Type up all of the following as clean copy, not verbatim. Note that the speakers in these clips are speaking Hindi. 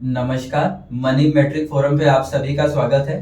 नमस्कार। मनी मैट्रिक फोरम पे आप सभी का स्वागत है।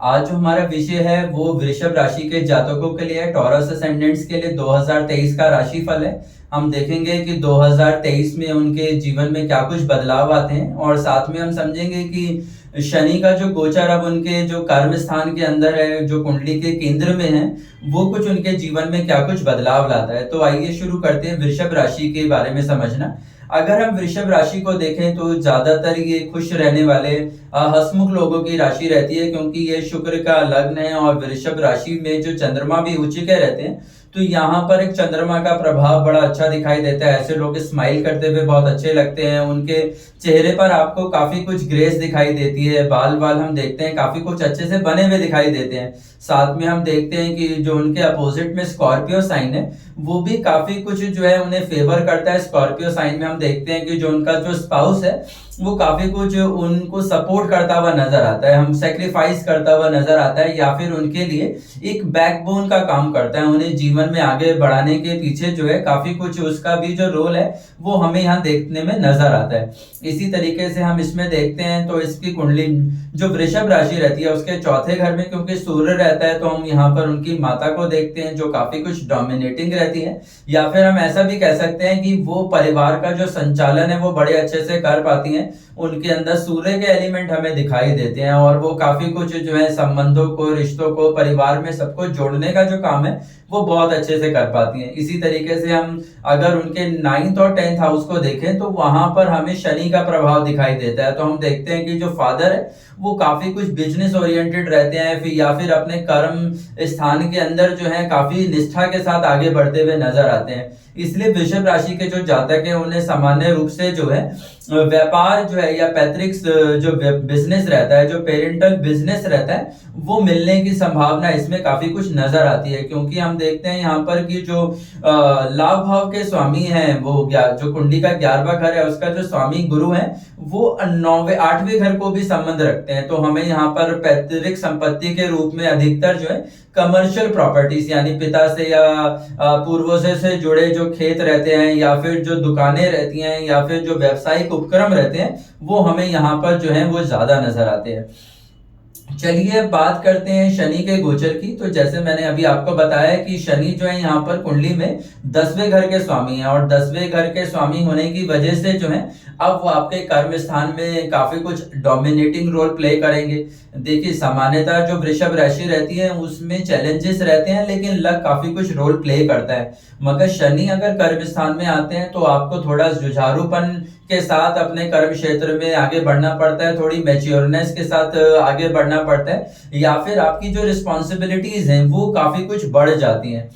आज जो हमारा विषय है वो वृषभ राशि के जातकों के लिए है। टॉरस असेंडेंट्स के लिए 2023 का राशिफल है। हम देखेंगे कि 2023 में उनके जीवन में क्या कुछ बदलाव आते हैं और साथ में हम समझेंगे कि शनि का जो गोचर अब उनके जो कर्म स्थान के अंदर है, जो कुंडली के केंद्र में है, वो कुछ उनके जीवन में क्या कुछ बदलाव लाता है। तो आइए शुरू करते हैं वृषभ राशि के बारे में समझना। अगर हम वृषभ राशि को देखें तो ज्यादातर ये खुश रहने वाले हंसमुख लोगों की राशि रहती है, क्योंकि ये शुक्र का लग्न है और वृषभ राशि में जो चंद्रमा भी उच्च के रहते हैं, तो यहाँ पर एक चंद्रमा का प्रभाव बड़ा अच्छा दिखाई देता है। ऐसे लोग स्माइल करते हुए बहुत अच्छे लगते हैं। उनके चेहरे पर आपको काफी कुछ ग्रेस दिखाई देती है। बाल बाल हम देखते हैं काफी कुछ अच्छे से बने हुए दिखाई देते हैं। साथ में हम देखते हैं कि जो उनके अपोजिट में स्कॉर्पियो साइन है, वो भी काफी कुछ जो है उन्हें फेवर करता है। स्कॉर्पियो साइन में हम देखते हैं कि जो उनका जो स्पाउस है वो काफी कुछ उनको सपोर्ट करता हुआ नजर आता है, हम सेक्रीफाइस करता हुआ नजर आता है, या फिर उनके लिए एक बैकबोन का काम करता है। उन्हें जीवन में आगे बढ़ाने के पीछे जो है काफी कुछ उसका भी जो रोल है वो हमें यहाँ देखने में नजर आता है। इसी तरीके से हम इसमें देखते हैं तो इसकी कुंडली जो वृषभ राशि रहती है उसके चौथे घर में क्योंकि सूर्य रहता है, तो हम यहाँ पर उनकी माता को देखते हैं जो काफी कुछ डोमिनेटिंग रहती है, या फिर हम ऐसा भी कह सकते हैं कि वो परिवार का जो संचालन है वो बड़े अच्छे से कर पाती हैं। उनके अंदर सूर्य के एलिमेंट हमें दिखाई देते हैं और वो काफी कुछ जो है संबंधों को, रिश्तों को, परिवार में सबको जोड़ने का जो काम है वो बहुत अच्छे से कर पाती हैं। इसी तरीके से हम अगर उनके 9th और 10th हाउस को देखें तो वहां पर हमें शनि का प्रभाव दिखाई देता है। तो हम देखते हैं कि जो फादर है वो काफी कुछ बिजनेस ओरिएंटेड रहते हैं, फिर या फिर अपने कर्म स्थान के अंदर जो है काफी निष्ठा के साथ आगे बढ़ते हुए नजर आते हैं। इसलिए वृषभ राशि के जो जातक है उन्हें सामान्य रूप से जो है व्यापार जो है या पैतृक जो बिजनेस रहता है, जो पेरेंटल बिजनेस रहता है, वो मिलने की संभावना इसमें काफी कुछ नजर आती है। क्योंकि हम देखते हैं यहाँ पर कि जो लाभ भाव के स्वामी हैं वो जो कुंडली का 11वां घर है उसका जो स्वामी गुरु है वो 9वें 8वें घर को भी संबंध रखते हैं। तो हमें यहाँ पर पैतृक संपत्ति के रूप में अधिकतर जो है कमर्शियल प्रॉपर्टीज यानी पिता से या पूर्वजों से जुड़े जो खेत रहते हैं या फिर जो दुकानें रहती हैं या फिर जो व्यावसायिक उपक्रम रहते हैं वो हमें यहाँ पर जो है वो ज्यादा नजर आते हैं। चलिए बात करते हैं शनि के गोचर की। तो जैसे मैंने अभी आपको बताया कि शनि जो है यहाँ पर कुंडली में 10वें घर के स्वामी हैं और 10वें घर के स्वामी होने की वजह से जो है अब वो आपके कर्म स्थान में काफी कुछ डोमिनेटिंग रोल प्ले करेंगे। देखिए सामान्यतः जो वृषभ राशि रहती है उसमें चैलेंजेस रहते हैं, लेकिन लक काफी कुछ रोल प्ले करता है। मगर शनि अगर कर्म स्थान में आते हैं तो आपको थोड़ा जुझारूपन के साथ अपने कर्म क्षेत्र में आगे बढ़ना पड़ता है, थोड़ी मैच्योरनेस के साथ आगे बढ़ना पड़ता है, या फिर आपकी जो रिस्पॉन्सिबिलिटीज हैं वो काफी कुछ बढ़ जाती हैं।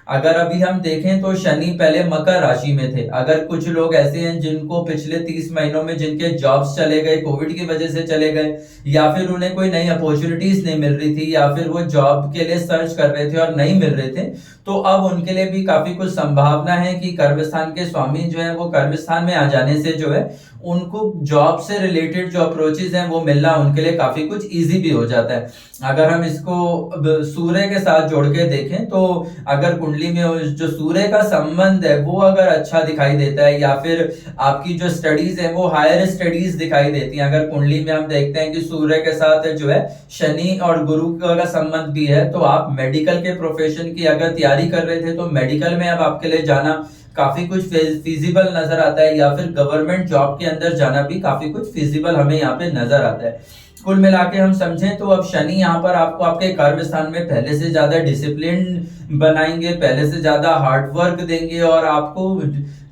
अगर अभी हम देखें तो शनि पहले मकर राशि में थे। अगर कुछ लोग ऐसे हैं जिनको पिछले 30 महीनों में जिनके जॉब्स चले गए, कोविड की वजह से चले गए, या फिर उन्हें कोई नई अपॉर्चुनिटीज नहीं मिल रही थी, या फिर वो जॉब के लिए सर्च कर रहे थे और नहीं मिल रहे थे, तो अब उनके लिए भी काफी कुछ संभावना है कि कर्मस्थान के स्वामी जो है वो कर्मस्थान में आ जाने से जो है उनको जॉब से रिलेटेड जो अप्रोचेज हैं वो मिलना उनके लिए काफी कुछ इजी भी हो जाता है। अगर हम इसको सूर्य के साथ जोड़ के देखें तो अगर कुंडली में जो सूर्य का संबंध है वो अगर अच्छा दिखाई देता है, या फिर आपकी जो स्टडीज है वो हायर स्टडीज दिखाई देती हैं, अगर कुंडली में हम देखते हैं कि सूर्य के साथ जो है शनि और गुरु का संबंध भी है, तो आप मेडिकल के प्रोफेशन की अगर तैयारी कर रहे थे तो मेडिकल में अब आपके लिए जाना काफी कुछ फिजिबल नजर आता है, या फिर गवर्नमेंट जॉब के अंदर जाना भी काफी कुछ फिजिबल हमें यहाँ पे नजर आता है। कुल मिला के हम समझें तो अब शनि यहाँ पर आपको आपके कर्म स्थान में पहले से ज्यादा डिसिप्लिन बनाएंगे, पहले से ज्यादा हार्ड वर्क देंगे और आपको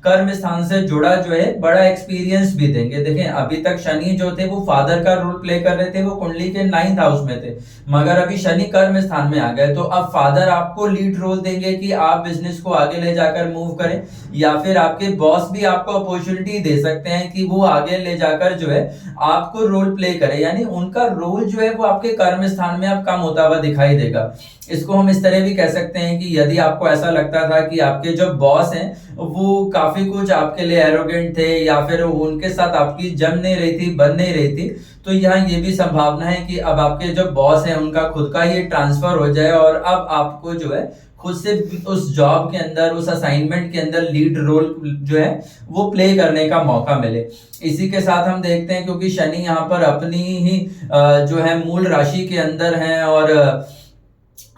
कर्म स्थान से जुड़ा जो है बड़ा एक्सपीरियंस भी देंगे। देखें अभी तक शनि जो थे वो फादर का रोल प्ले कर रहे थे, वो कुंडली के 9th हाउस में थे, मगर अभी शनि कर्म स्थान में आ गए तो अब फादर आपको लीड रोल देंगे कि आप बिजनेस को आगे ले जाकर मूव करें, या फिर आपके बॉस भी आपको अपॉर्चुनिटी दे सकते हैं कि वो आगे ले जाकर जो है आपको रोल प्ले करे, यानी उनका रोल जो है वो आपके कर्म स्थान में अब कम होता हुआ दिखाई देगा। इसको हम इस तरह भी कह सकते हैं कि यदि आपको ऐसा लगता था कि आपके जो बॉस हैं वो काफी कुछ आपके लिए एरोगेंट थे, या फिर उनके साथ आपकी जम नहीं रही थी, बन नहीं रही थी, तो यहाँ ये भी संभावना है कि अब आपके जो बॉस हैं उनका खुद का ये ट्रांसफर हो जाए और अब आपको जो है खुद से उस जॉब के अंदर, उस असाइनमेंट के अंदर लीड रोल जो है वो प्ले करने का मौका मिले। इसी के साथ हम देखते हैं क्योंकि शनि यहाँ पर अपनी ही जो है मूल राशि के अंदर है और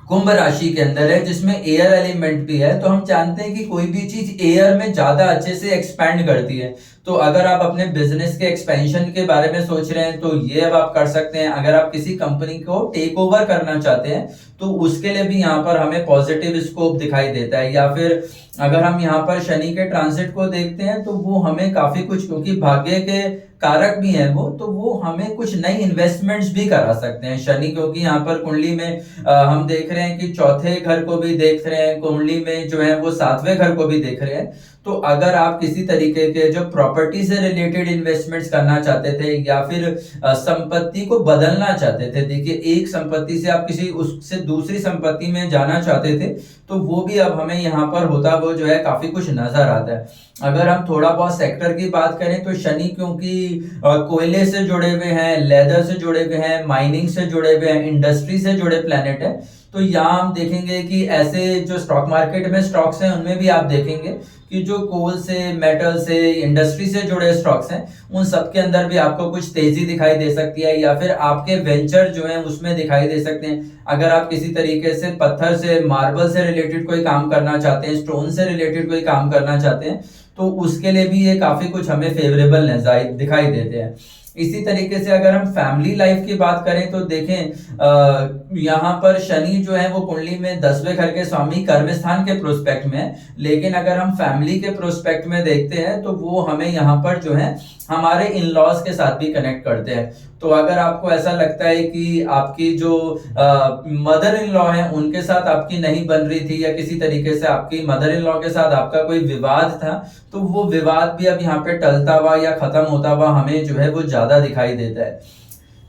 कुंभ राशि के अंदर है जिसमें एयर एलिमेंट भी है, तो हम जानते हैं कि कोई भी चीज एयर में ज्यादा अच्छे से एक्सपैंड करती है। तो अगर आप अपने बिजनेस के एक्सपेंशन के बारे में सोच रहे हैं तो ये अब आप कर सकते हैं। अगर आप किसी कंपनी को टेक ओवर करना चाहते हैं तो उसके लिए भी यहाँ पर हमें पॉजिटिव स्कोप दिखाई देता है। या फिर अगर हम यहाँ पर शनि के ट्रांजिट को देखते हैं तो वो हमें काफी कुछ, क्योंकि भाग्य के कारक भी हैं वो, तो वो हमें कुछ नई इन्वेस्टमेंट्स भी करा सकते हैं शनि, क्योंकि यहाँ पर कुंडली में हम देख रहे हैं कि चौथे घर को भी देख रहे हैं, कुंडली में जो है वो सातवें घर को भी देख रहे हैं। तो अगर आप किसी तरीके के जो प्रॉपर्टी से रिलेटेड इन्वेस्टमेंट्स करना चाहते थे या फिर संपत्ति को बदलना चाहते थे, देखिए एक संपत्ति से आप किसी उससे दूसरी संपत्ति में जाना चाहते थे, तो वो भी अब हमें यहाँ पर होता वो जो है काफी कुछ नजर आता है। अगर हम थोड़ा बहुत सेक्टर की बात करें तो शनि क्योंकि कोयले से जुड़े हुए हैं, लेदर से जुड़े हुए हैं, माइनिंग से जुड़े हुए हैं, इंडस्ट्री से जुड़े प्लेनेट है, तो यहाँ हम देखेंगे कि ऐसे जो स्टॉक मार्केट में स्टॉक्स हैं उनमें भी आप देखेंगे कि जो कोल से, मेटल से, इंडस्ट्री से जुड़े स्टॉक्स हैं उन सब के अंदर भी आपको कुछ तेजी दिखाई दे सकती है या फिर आपके वेंचर जो है उसमें दिखाई दे सकते हैं। अगर आप किसी तरीके से पत्थर से, मार्बल से रिलेटेड कोई काम करना चाहते हैं, स्टोन से रिलेटेड कोई काम करना चाहते हैं, तो उसके लिए भी ये काफी कुछ हमें फेवरेबल दिखाई देते हैं। इसी तरीके से अगर हम फैमिली लाइफ की बात करें तो देखें यहाँ पर शनि जो है वो कुंडली में 10वें घर के स्वामी कर्म स्थान के प्रोस्पेक्ट में है, लेकिन अगर हम फैमिली के प्रोस्पेक्ट में देखते हैं तो वो हमें यहाँ पर जो है हमारे इन लॉज के साथ भी कनेक्ट करते हैं। तो अगर आपको ऐसा लगता है कि आपकी जो मदर इन लॉ है उनके साथ आपकी नहीं बन रही थी या किसी तरीके से आपकी मदर इन लॉ के साथ आपका कोई विवाद था, तो वो विवाद भी अब यहाँ पे टलता हुआ या खत्म होता हुआ हमें जो है वो ज्यादा दिखाई देता है।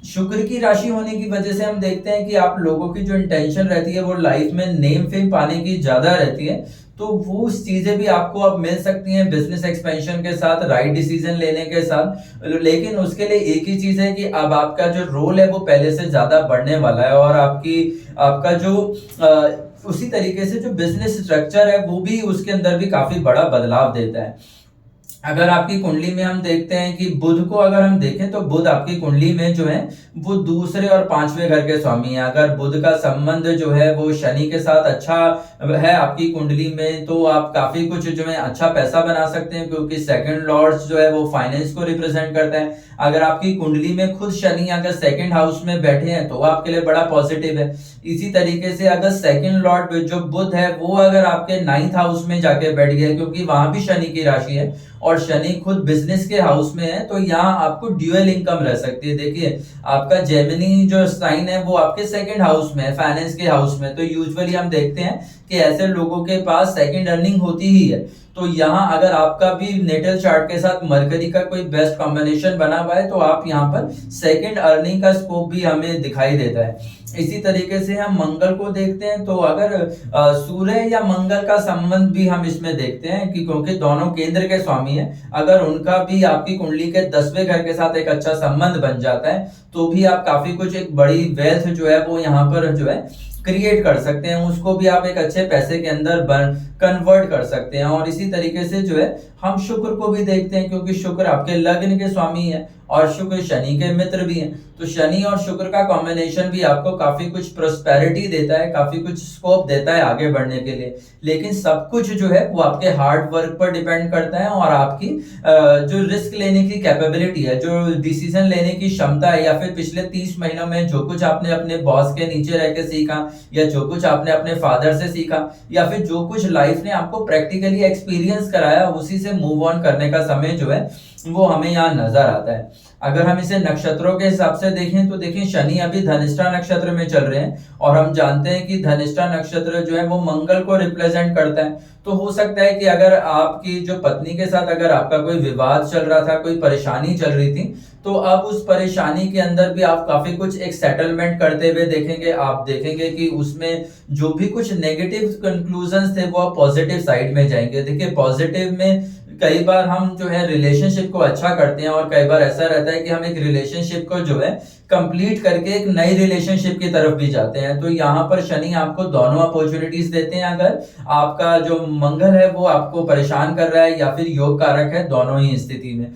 शुक्र की राशि होने की वजह से हम देखते हैं कि आप लोगों की जो इंटेंशन रहती है वो लाइफ में नेम फेम पाने की ज्यादा रहती है, तो वो चीजें भी आपको अब मिल सकती हैं बिजनेस एक्सपेंशन के साथ, राइट डिसीजन लेने के साथ। लेकिन उसके लिए एक ही चीज है कि अब आपका जो रोल है वो पहले से ज्यादा बढ़ने वाला है और आपका जो उसी तरीके से जो बिजनेस स्ट्रक्चर है वो भी उसके अंदर भी काफी बड़ा बदलाव देता है। अगर आपकी कुंडली में हम देखते हैं कि बुध को अगर हम देखें तो बुध आपकी कुंडली में जो है वो दूसरे और 5वें घर के स्वामी है। अगर बुध का संबंध जो है वो शनि के साथ अच्छा है आपकी कुंडली में, तो आप काफी कुछ जो है अच्छा पैसा बना सकते हैं, क्योंकि सेकंड लॉर्ड जो है वो फाइनेंस को रिप्रेजेंट करता है। अगर आपकी कुंडली में खुद शनि अगर सेकंड हाउस में बैठे हैं तो आपके लिए बड़ा पॉजिटिव है। इसी तरीके से अगर सेकंड लॉर्ड जो बुध है वो अगर आपके 9th हाउस में जाके बैठ गया, क्योंकि वहां भी शनि की राशि है और शनि खुद बिजनेस के हाउस में है, तो यहाँ आपको ड्यूअल इनकम रह सकती है। देखिए आपका जेमिनी जो साइन है वो आपके सेकंड हाउस में है, फाइनेंस के हाउस में, तो यूजुअली हम देखते हैं कि ऐसे लोगों के पास सेकंड अर्निंग होती ही है। तो यहाँ अगर आपका भी नेटल चार्ट के साथ मरकरी का कोई बेस्ट कॉम्बिनेशन बना हुआ है तो आप यहाँ पर सेकंड अर्निंग का स्कोप भी हमें दिखाई देता है। इसी तरीके से हम मंगल को देखते हैं तो अगर सूर्य या मंगल का संबंध भी हम इसमें देखते हैं कि क्योंकि दोनों केंद्र के स्वामी हैं, अगर उनका भी आपकी कुंडली के 10वें घर के साथ एक अच्छा संबंध बन जाता है तो भी आप काफी कुछ एक बड़ी वेल्थ जो है वो यहाँ पर जो है क्रिएट कर सकते हैं, उसको भी आप एक अच्छे पैसे के अंदर कन्वर्ट कर सकते हैं। और इसी तरीके से जो है हम शुक्र को भी देखते हैं, क्योंकि शुक्र आपके लग्न के स्वामी है और शुक्र शनि के मित्र भी हैं, तो शनि और शुक्र का कॉम्बिनेशन भी आपको काफी कुछ प्रोस्पेरिटी देता है, काफी कुछ स्कोप देता है आगे बढ़ने के लिए। लेकिन सब कुछ जो है वो आपके हार्ड वर्क पर डिपेंड करता है और आपकी जो रिस्क लेने की कैपेबिलिटी है, जो डिसीजन लेने की क्षमता है, या फिर पिछले 30 महीनों में जो कुछ आपने अपने बॉस के नीचे रह के सीखा या जो कुछ आपने अपने फादर से सीखा या फिर जो कुछ लाइफ ने आपको प्रैक्टिकली एक्सपीरियंस कराया, उसी से मूव ऑन करने का समय जो है वो हमें यहाँ नजर आता है। अगर हम इसे नक्षत्रों के हिसाब से देखें तो देखिए शनि अभी धनिष्ठा नक्षत्र में चल रहे हैं और हम जानते हैं कि धनिष्ठा नक्षत्र जो है वो मंगल को रिप्रेजेंट करता है। तो हो सकता है कि अगर आपकी जो पत्नी के साथ अगर आपका कोई विवाद चल रहा था, कोई परेशानी चल रही थी, तो अब उस परेशानी के अंदर भी आप काफी कुछ एक सेटलमेंट करते हुए देखेंगे। आप देखेंगे कि उसमें जो भी कुछ नेगेटिव कंक्लूजन्स थे वो आप पॉजिटिव साइड में जाएंगे। देखिए पॉजिटिव में कई बार हम जो है रिलेशनशिप को अच्छा करते हैं और कई बार ऐसा रहता है कि हम एक रिलेशनशिप को जो है कंप्लीट करके एक नई रिलेशनशिप की तरफ भी जाते हैं। तो यहाँ पर शनि आपको दोनों अपॉर्चुनिटीज देते हैं। अगर आपका जो मंगल है वो आपको परेशान कर रहा है या फिर योग कारक है, दोनों ही स्थिति में।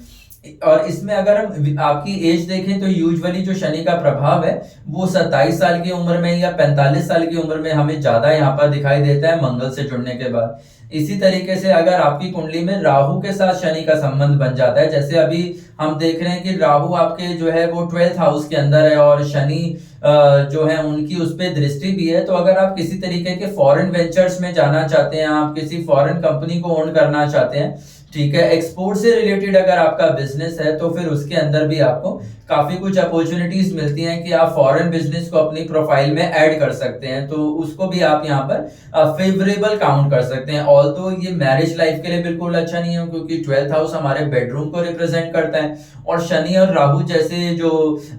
और इसमें अगर हम आपकी एज देखें तो यूजुअली जो शनि का प्रभाव है वो 27 साल की उम्र में या 45 साल की उम्र में हमें ज्यादा यहाँ पर दिखाई देता है मंगल से जुड़ने के बाद। इसी तरीके से अगर आपकी कुंडली में राहु के साथ शनि का संबंध बन जाता है, जैसे अभी हम देख रहे हैं कि राहु आपके जो है वो 12th हाउस के अंदर है और शनि जो है उनकी उस पर दृष्टि भी है। तो अगर आप किसी तरीके के फॉरेन वेंचर्स में जाना चाहते हैं, आप किसी फॉरेन कंपनी को ओन करना चाहते हैं, ठीक है, एक्सपोर्ट से रिलेटेड अगर आपका बिजनेस है तो फिर उसके अंदर भी आपको काफी कुछ अपॉर्चुनिटीज मिलती हैं कि आप फॉरेन बिजनेस को अपनी प्रोफाइल में ऐड कर सकते हैं। तो उसको भी आप यहाँ पर फेवरेबल काउंट कर सकते हैं। ऑल्दो ये मैरिज लाइफ के लिए बिल्कुल अच्छा नहीं है क्योंकि 12th हाउस हमारे बेडरूम को रिप्रेजेंट करता है और शनि और राहु जैसे जो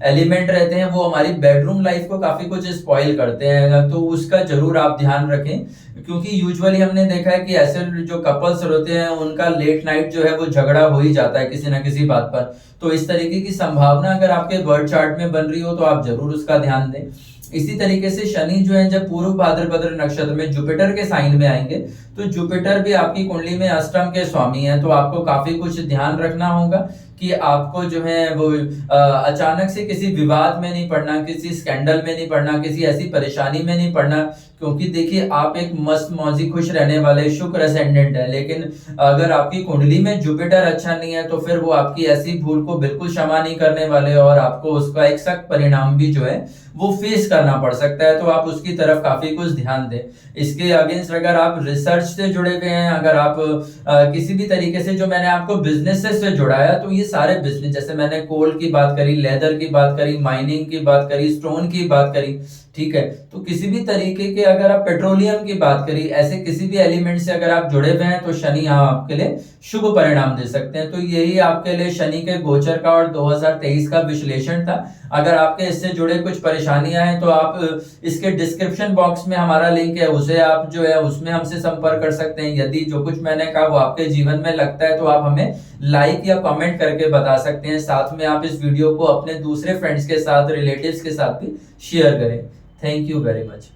एलिमेंट रहते हैं वो हमारी बेडरूम लाइफ को काफी कुछ स्पॉइल करते हैं। तो उसका जरूर आप ध्यान रखें क्योंकि यूजुअली हमने देखा है कि ऐसे जो कपल्स होते हैं उनका लेट नाइट जो है वो झगड़ा हो ही जाता है किसी ना किसी बात पर। तो इस तरीके की संभावना अगर आपके बर्थ चार्ट में बन रही हो तो आप जरूर उसका ध्यान दें। इसी तरीके से शनि जो है जब पूर्व भाद्रपद नक्षत्र में जुपिटर के साइन में आएंगे तो जुपिटर भी आपकी कुंडली में अष्टम के स्वामी है। तो आपको काफी कुछ ध्यान रखना होगा कि आपको जो है वो अचानक से किसी विवाद में नहीं पड़ना, किसी स्कैंडल में नहीं पड़ना, किसी ऐसी परेशानी में नहीं पड़ना। क्योंकि देखिए आप एक मस्त मौजी खुश रहने वाले शुक्र असेंडेंट है, लेकिन अगर आपकी कुंडली में जुपिटर अच्छा नहीं है तो फिर वो आपकी ऐसी भूल को बिल्कुल क्षमा नहीं करने वाले और आपको उसका एक सख्त परिणाम भी जो है वो फेस करना पड़ सकता है। तो आप उसकी तरफ काफी कुछ ध्यान दें। इसके अगेंस्ट अगर आप रिसर्च से जुड़े हुए हैं, अगर आप किसी भी तरीके से जो मैंने आपको बिजनेस से जुड़ाया, तो ये सारे बिजनेस जैसे मैंने कोल की बात करी, लेदर की बात करी, माइनिंग की बात करी, स्टोन की बात करी, ठीक है, तो किसी भी तरीके के अगर आप पेट्रोलियम की बात करी, ऐसे किसी भी एलिमेंट से अगर आप जुड़े हुए हैं तो शनि यहाँ आपके लिए शुभ परिणाम दे सकते हैं। तो यही आपके लिए शनि के गोचर का और 2023 का विश्लेषण था। अगर आपके इससे जुड़े कुछ परेशानियां हैं तो आप इसके डिस्क्रिप्शन बॉक्स में हमारा लिंक है, उसे आप जो है उसमें हमसे संपर्क कर सकते हैं। यदि जो कुछ मैंने कहा वो आपके जीवन में लगता है तो आप हमें लाइक या कमेंट करके बता सकते हैं। साथ में आप इस वीडियो को अपने दूसरे फ्रेंड्स के साथ, रिलेटिव्स के साथ भी शेयर करें। Thank you very much.